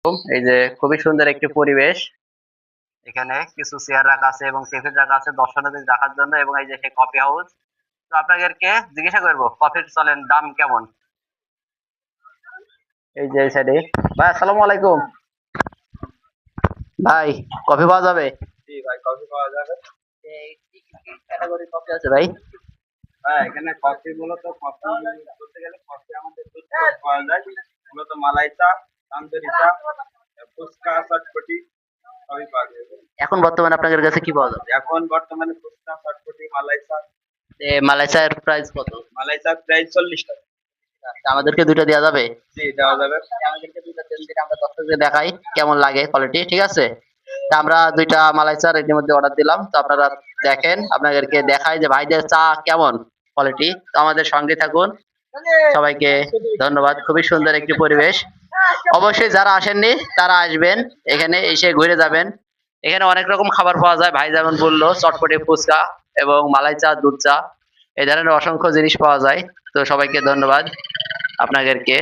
এই যে খুবই সুন্দর একটি পরিবেশ। এখানে কিছু চেয়ার রাখা আছে এবং টেবিল রাখা আছে দর্শনার্থী রাখার জন্য, এবং এই যে সেই কফি হাউস। তো আপনাদেরকে জিজ্ঞাসা করবো কফির চলেন দাম কেমন। এই যে এই সাইডে ভাই, আসসালামু আলাইকুম ভাই, কফি পাওয়া যাবে? জি ভাই, কফি পাওয়া যাবে। ক্যাটাগরি কফি আছে ভাই? হ্যাঁ, এখানে কফি মূলত কফি বলতে গেলে কফি আমাদের দুধ চা পাওয়া যায়, মূলত মালাই চা, তান্দুরি চা, ফুচকা, চটপটি সবই পাওয়া যাবে। এখন বর্তমানে আপনাদের কাছে কি পাওয়া যাবে? এখন বর্তমানে ফুচকা, চটপটি, মালাই চা। মালাই চায়ের প্রাইস কত? মালাই চা প্রায় 40 টাকা। আমাদেরকে দুইটা দেওয়া যাবে? জি, দেওয়া যাবে। আমাদেরকে দুইটা দেন, যেটা আমরা দর্শকদের দেখাই কেমন লাগে কোয়ালিটি, ঠিক আছে? তা আমরা দুইটা মালাই চা এর মধ্যে অর্ডার দিলাম, তো আপনারা দেখেন, আপনাদেরকে দেখাই যে ভাইদের চা কেমন কোয়ালিটি। তো আমাদের সঙ্গে থাকুন। সবাইকে ধন্যবাদ। খুবই সুন্দর একটি পরিবেশ। অবশ্যই যারা আসেননি তারা আসবেন, এখানে এসে ঘুরে যাবেন। এখানে অনেক রকম খাবার পাওয়া যায়, ভাই যেমন বললো চটপটি, ফুচকা এবং মালাই চা, দুধ চা, এই ধরনের অসংখ্য জিনিস পাওয়া যায়। তো সবাইকে ধন্যবাদ আপনাদেরকে।